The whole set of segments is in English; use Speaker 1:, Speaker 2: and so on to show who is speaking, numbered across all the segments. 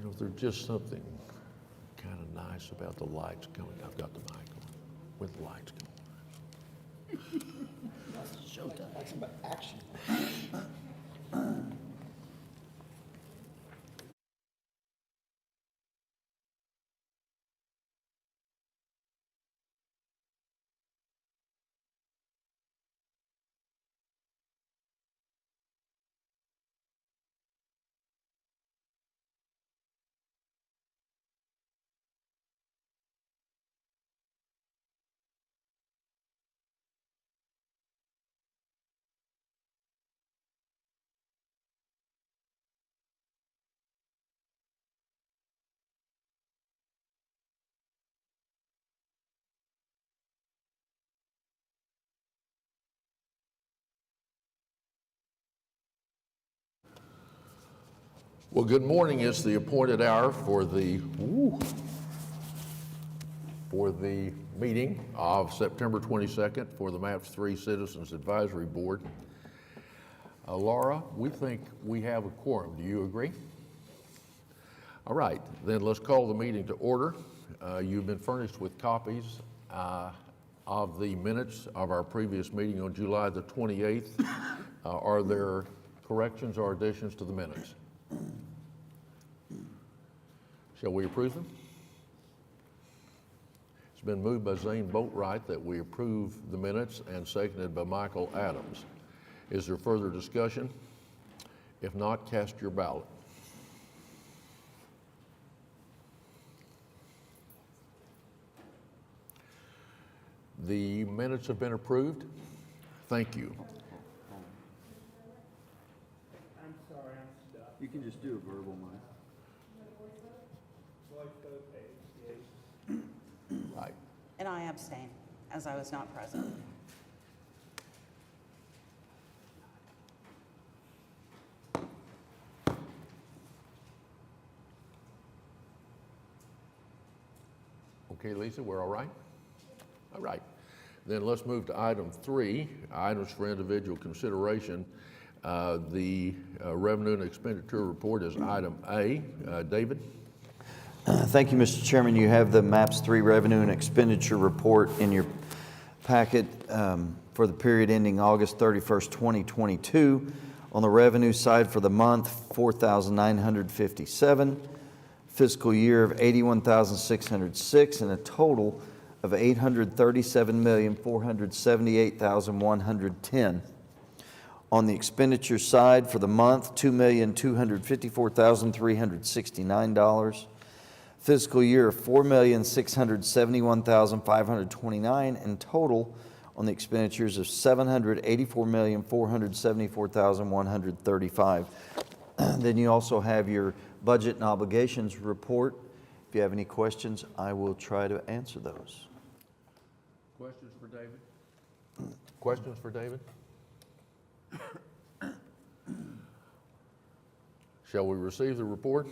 Speaker 1: know, there's just something kind of nice about the lights coming. I've got the mic on. With the lights going.
Speaker 2: That's showtime. That's about action.
Speaker 1: Well, good morning. It's the appointed hour for the meeting of September 22nd for the MAPS 3 Citizens Advisory Board. Laura, we think we have a quorum. Do you agree? All right, then let's call the meeting to order. You've been furnished with copies of the minutes of our previous meeting on July the 28th. Are there corrections or additions to the minutes? Shall we approve them? It's been moved by Zane Boatwright that we approve the minutes and seconded by Michael Adams. Is there further discussion? If not, cast your ballot. The minutes have been approved. Thank you.
Speaker 3: I'm sorry, I'm stuck.
Speaker 2: You can just do a verbal, Mike.
Speaker 1: Right.
Speaker 4: And I abstain, as I was not present.
Speaker 1: Okay, Lisa, we're all right? All right. Then let's move to item 3, items for individual consideration. The revenue and expenditure report is item A. David?
Speaker 5: Thank you, Mr. Chairman. You have the MAPS 3 revenue and expenditure report in your packet for the period ending August 31st, 2022. On the revenue side for the month, $4,957, fiscal year of $81,606, and a total of $837,478,110. On the expenditure side for the month, $2,254,369. Fiscal year of $4,671,529, and total on the expenditures of $784,474,135. Then you also have your budget and obligations report. If you have any questions, I will try to answer those.
Speaker 1: Questions for David? Questions for David? Shall we receive the report?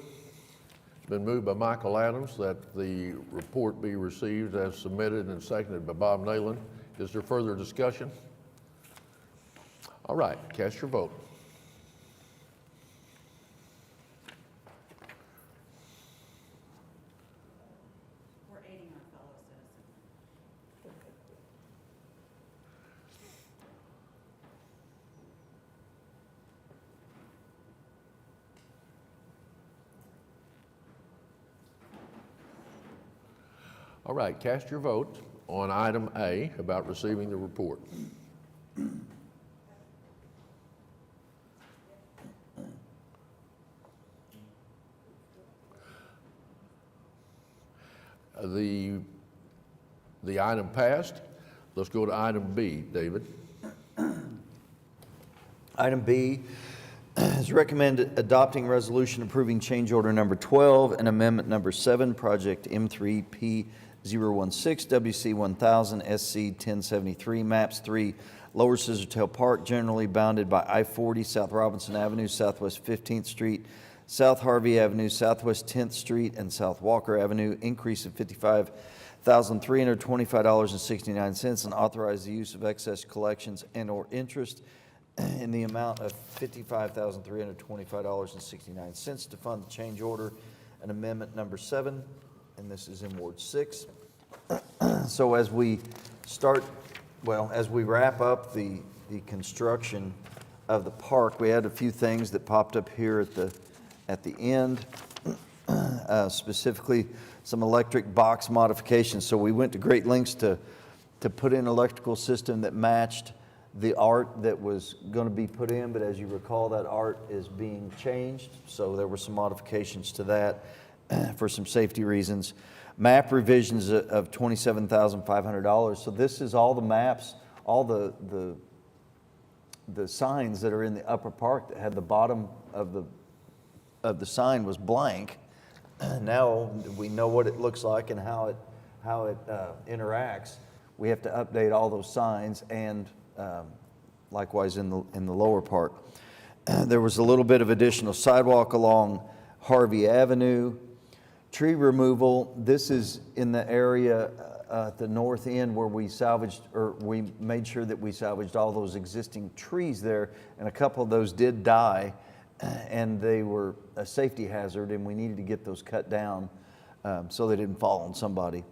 Speaker 1: It's been moved by Michael Adams that the report be received as submitted and seconded by Bob Nayland. Is there further discussion? All right, cast your vote.
Speaker 4: We're aiding our fellow citizens.
Speaker 1: All right, cast your vote on item A about receiving the report. The item passed. Let's go to item B, David.
Speaker 5: Item B is recommended adopting resolution approving change order number 12 and amendment number 7, project M3P016 WC 1000 SC 1073 MAPS 3 Lower Scissortail Park, generally bounded by I-40 South Robinson Avenue, Southwest 15th Street, South Harvey Avenue, Southwest 10th Street, and South Walker Avenue, increase of $55,325.69, and authorize the use of excess collections and/or interest in the amount of $55,325.69 to fund the change order and amendment number 7, and this is in Ward 6. So as we wrap up the construction of the park, we had a few things that popped up here at the end, specifically some electric box modifications. So we went to great lengths to put in an electrical system that matched the art that was going to be put in, but as you recall, that art is being changed, so there were some modifications to that for some safety reasons. Map revisions of $27,500. So this is all the maps, all the signs that are in the upper park that had the bottom of the sign was blank. Now we know what it looks like and how it interacts. We have to update all those signs, and likewise in the lower part. There was a little bit of additional sidewalk along Harvey Avenue. Tree removal, this is in the area at the north end where we made sure that we salvaged all those existing trees there, and a couple of those did die, and they were a safety hazard, and we needed to get those cut down so they didn't fall on somebody.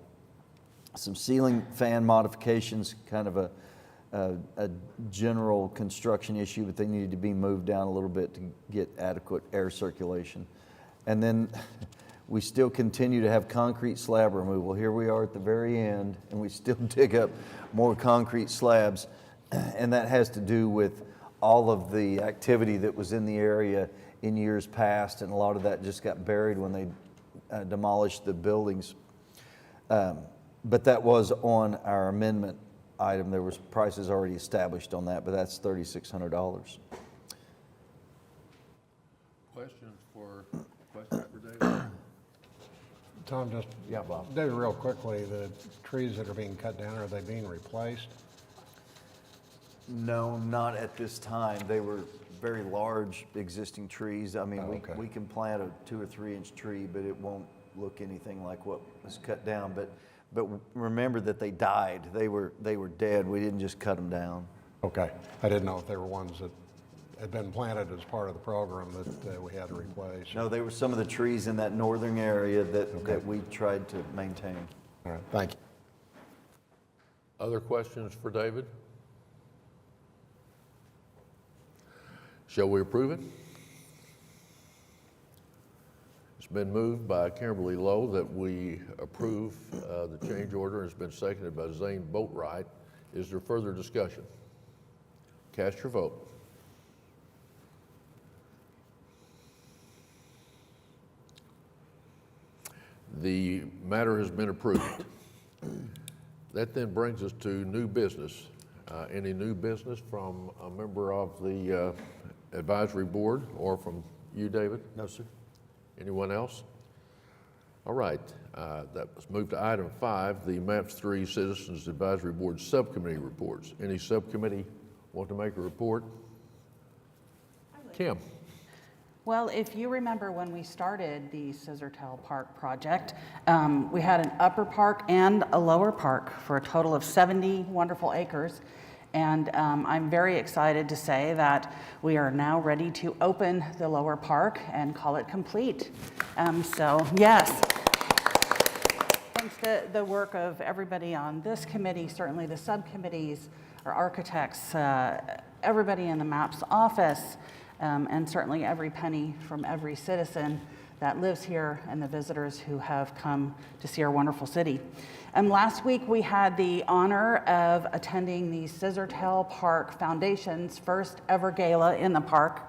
Speaker 5: Some ceiling fan modifications, kind of a general construction issue, but they needed to be moved down a little bit to get adequate air circulation. And then we still continue to have concrete slab removal. Here we are at the very end, and we still dig up more concrete slabs, and that has to do with all of the activity that was in the area in years past, and a lot of that just got buried when they demolished the buildings. But that was on our amendment item. There was prices already established on that, but that's $3,600.
Speaker 1: Questions for David?
Speaker 6: Tom, just,
Speaker 1: Yeah, Bob.
Speaker 6: David, real quickly, the trees that are being cut down, are they being replaced?
Speaker 5: No, not at this time. They were very large existing trees. I mean,
Speaker 6: Oh, okay.
Speaker 5: we can plant a 2 or 3 inch tree, but it won't look anything like what was cut down. But remember that they died. They were dead. We didn't just cut them down.
Speaker 6: Okay. I didn't know if they were ones that had been planted as part of the program that we had to replace.
Speaker 5: No, they were some of the trees in that northern area that
Speaker 6: Okay.
Speaker 5: we tried to maintain.
Speaker 6: All right, thank you.
Speaker 1: Other questions for David? Shall we approve it? It's been moved by Kimberly Lowe that we approve the change order, and it's been seconded by Zane Boatwright. Is there further discussion? Cast your vote. The matter has been approved. That then brings us to new business. Any new business from a member of the advisory board or from you, David?
Speaker 5: No, sir.
Speaker 1: Anyone else? All right, that was moved to item 5, the MAPS 3 Citizens Advisory Board Subcommittee reports. Any subcommittee want to make a report? Kim?
Speaker 4: Well, if you remember when we started the Scissortail Park project, we had an upper park and a lower park for a total of 70 wonderful acres. And I'm very excited to say that we are now ready to open the lower park and call it complete. So yes, thanks to the work of everybody on this committee, certainly the subcommittees, our architects, everybody in the MAPS office, and certainly every penny from every citizen that lives here and the visitors who have come to see our wonderful city. Last week we had the honor of attending the Scissortail Park Foundation's first ever gala in the park,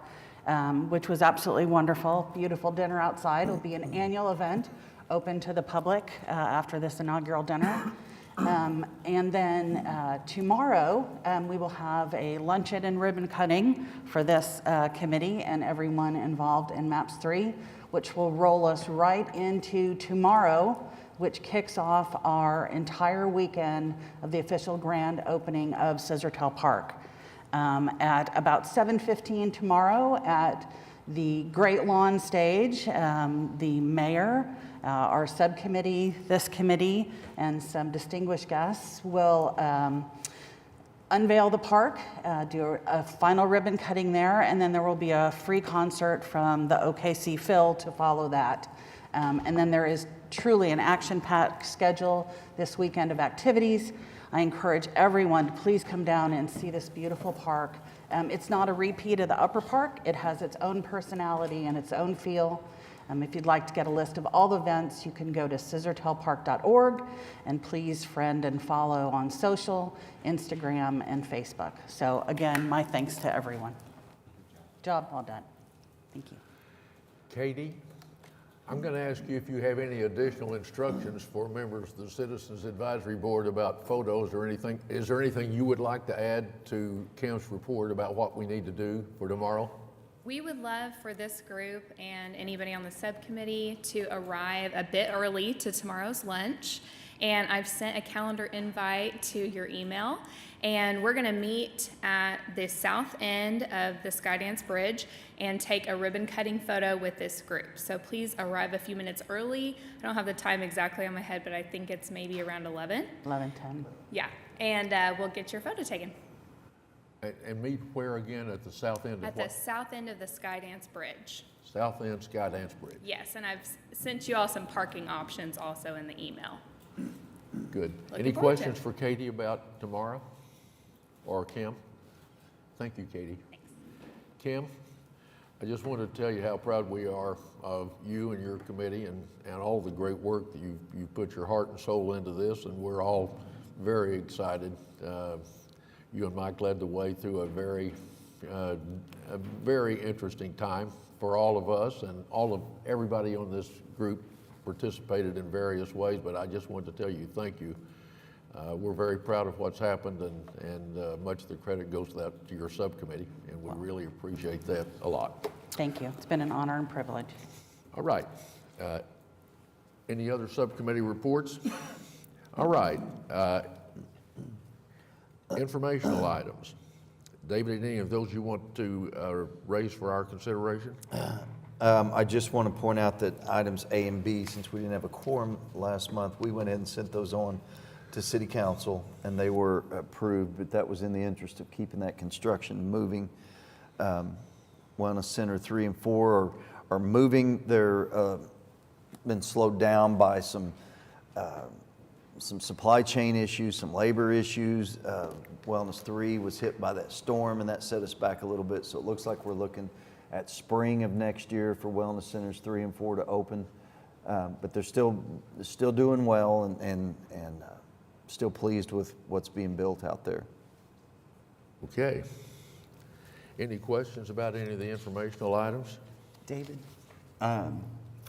Speaker 4: which was absolutely wonderful. Beautiful dinner outside. It'll be an annual event open to the public after this inaugural dinner. And then tomorrow, we will have a luncheon and ribbon cutting for this committee and everyone involved in MAPS 3, which will roll us right into tomorrow, which kicks off our entire weekend of the official grand opening of Scissortail Park. At about 7:15 tomorrow at the Great Lawn Stage, the mayor, our subcommittee, this committee, and some distinguished guests will unveil the park, do a final ribbon cutting there, and then there will be a free concert from the OKC Phil to follow that. And then there is truly an action-packed schedule this weekend of activities. I encourage everyone to please come down and see this beautiful park. It's not a repeat of the upper park. It has its own personality and its own feel. If you'd like to get a list of all the events, you can go to scissortailpark.org, and please friend and follow on social, Instagram, and Facebook. So again, my thanks to everyone. Job well done. Thank you.
Speaker 1: Katie, I'm going to ask you if you have any additional instructions for members of the Citizens Advisory Board about photos or anything. Is there anything you would like to add to Kim's report about what we need to do for tomorrow?
Speaker 7: We would love for this group and anybody on the subcommittee to arrive a bit early to tomorrow's lunch. And I've sent a calendar invite to your email. And we're gonna meet at the south end of the Skydance Bridge and take a ribbon cutting photo with this group. So please arrive a few minutes early. I don't have the time exactly on my head, but I think it's maybe around 11.
Speaker 4: 11:10.
Speaker 7: Yeah, and we'll get your photo taken.
Speaker 1: And meet where again, at the south end of
Speaker 7: At the
Speaker 1: what?
Speaker 7: south end of the Skydance Bridge.
Speaker 1: South end Skydance Bridge.
Speaker 7: Yes, and I've sent you all some parking options also in the email.
Speaker 1: Good.
Speaker 7: Looking
Speaker 1: Any
Speaker 7: forward to
Speaker 1: questions
Speaker 7: it.
Speaker 1: for Katie about tomorrow? Or Kim? Thank you, Katie.
Speaker 7: Thanks.
Speaker 1: Kim, I just wanted to tell you how proud we are of you and your committee and all the great work that you put your heart and soul into this, and we're all very excited. You and Mike led the way through a very interesting time for all of us, and everybody on this group participated in various ways, but I just wanted to tell you thank you. We're very proud of what's happened, and much of the credit goes to your subcommittee, and we really appreciate that a lot.
Speaker 4: Thank you. It's been an honor and privilege.
Speaker 1: All right. Any other subcommittee reports? All right. Informational items. David, any of those you want to raise for our consideration?
Speaker 5: I just want to point out that items A and B, since we didn't have a quorum last month, we went ahead and sent those on to City Council, and they were approved, but that was in the interest of keeping that construction moving. Wellness Center 3 and 4 are moving. They're been slowed down by some supply chain issues, some labor issues. Wellness 3 was hit by that storm, and that set us back a little bit. So it looks like we're looking at spring of next year for Wellness Centers 3 and 4 to open. But they're still doing well, and still pleased with what's being built out there.
Speaker 1: Okay. Any questions about any of the informational items?
Speaker 2: David?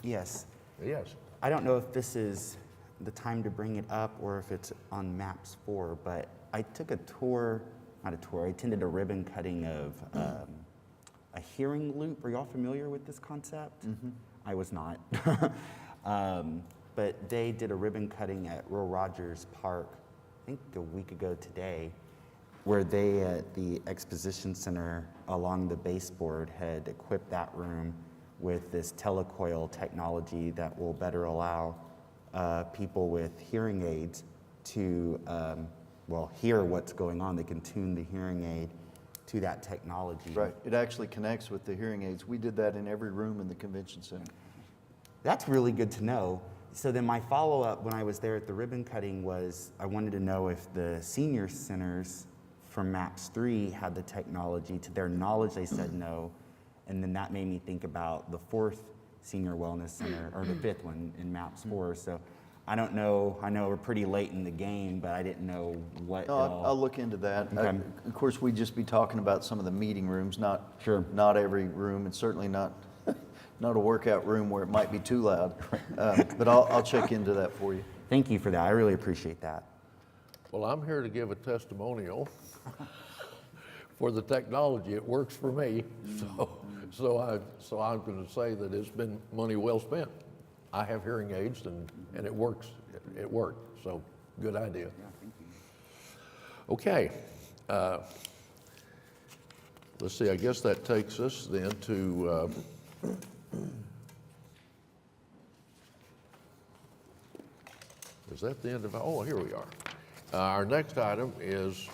Speaker 2: Yes.
Speaker 1: Yes.
Speaker 2: I don't know if this is the time to bring it up or if it's on Maps 4, but I took a tour, not a tour, I attended a ribbon cutting of a hearing loop. Are y'all familiar with this concept? Mm-hmm. I was not. But they did a ribbon cutting at Royal Rogers Park, I think a week ago today, where they at the exposition center along the baseboard had equipped that room with this telecoil technology that will better allow people with hearing aids to hear what's going on. They can tune the hearing aid to that technology.
Speaker 5: Right. It actually connects with the hearing aids. We did that in every room in the convention center.
Speaker 2: That's really good to know. So then my follow-up when I was there at the ribbon cutting was I wanted to know if the senior centers from MAPS 3 had the technology. To their knowledge, they said no. And then that made me think about the 4th senior wellness center, or the 5th one in MAPS 4. So I don't know. I know we're pretty late in the game, but I didn't know what.
Speaker 5: No, I'll look into that.
Speaker 2: Okay.
Speaker 5: Of course, we'd just be talking about some of the meeting rooms, not
Speaker 2: Sure.
Speaker 5: not every room, and certainly not a workout room where it might be too loud. But I'll check into that for you.
Speaker 2: Thank you for that. I really appreciate that.
Speaker 1: Well, I'm here to give a testimonial for the technology. It works for me. So I'm going to say that it's been money well spent. I have hearing aids, and it works. It worked. So good idea. Okay. Let's see. I guess that takes us then to. Is that the end of? Oh, here we are. Our next item is.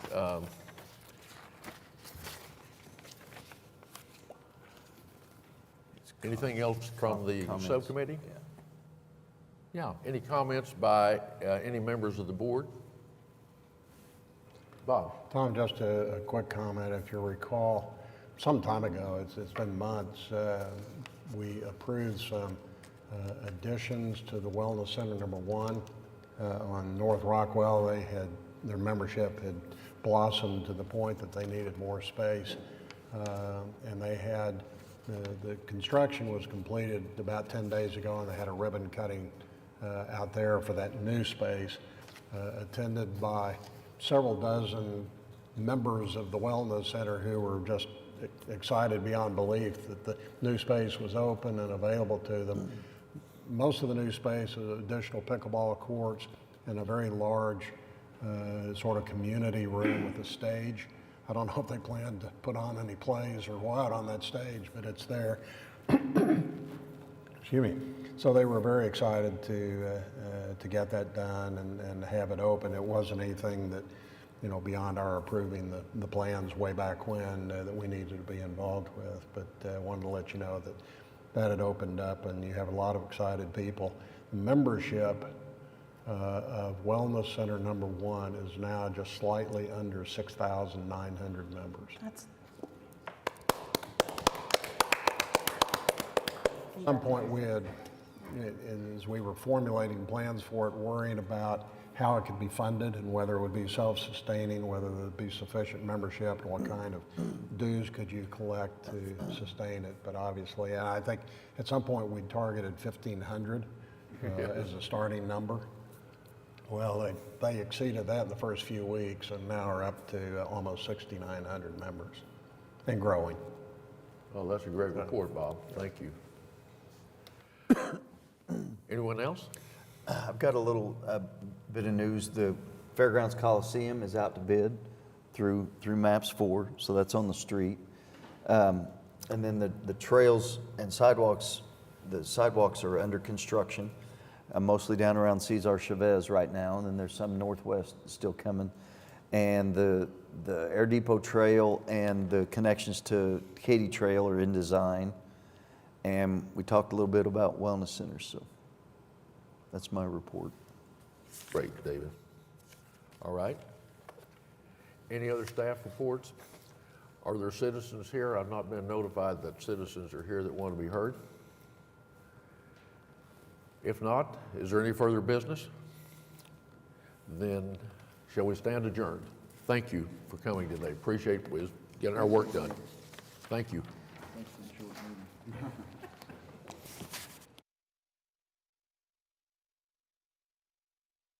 Speaker 1: Anything else from the
Speaker 5: Comments.
Speaker 1: subcommittee? Yeah, any comments by any members of the board? Bob?
Speaker 6: Tom, just a quick comment. If you recall, some time ago, it's been months, we approved some additions to the Wellness Center number 1 on North Rockwell. Their membership had blossomed to the point that they needed more space. And they had, the construction was completed about 10 days ago, and they had a ribbon cutting out there for that new space, attended by several dozen members of the Wellness Center who were just excited beyond belief that the new space was open and available to them. Most of the new space is additional pickleball courts and a very large sort of community room with a stage. I don't know if they plan to put on any plays or what on that stage, but it's there. Excuse me. So they were very excited to get that done and have it open. It wasn't anything that, you know, beyond our approving the plans way back when that we needed to be involved with. But wanted to let you know that that had opened up, and you have a lot of excited people. Membership of Wellness Center number 1 is now just slightly under 6,900 members.
Speaker 4: That's,
Speaker 6: At some point we had, as we were formulating plans for it, worrying about how it could be funded and whether it would be self-sustaining, whether there'd be sufficient membership, and what kind of dues could you collect to sustain it. But obviously, and I think at some point we targeted 1,500 as a starting number. Well, they exceeded that in the first few weeks, and now are up to almost 6,900 members and growing.
Speaker 1: Oh, that's a great report, Bob. Thank you. Anyone else?
Speaker 5: I've got a little bit of news. The Fairgrounds Coliseum is out to bid through Maps 4, so that's on the street. And then the trails and sidewalks, the sidewalks are under construction, mostly down around Cesar Chavez right now, and then there's some northwest still coming. And the Air Depot Trail and the connections to Katy Trail are in design. And we talked a little bit about wellness centers, so that's my report.
Speaker 1: Great, David. All right. Any other staff reports? Are there citizens here? I've not been notified that citizens are here that want to be heard. If not, is there any further business? Then shall we stand adjourned? Thank you for coming today. Appreciate getting our work done. Thank you.
Speaker 2: Thanks for the short meeting.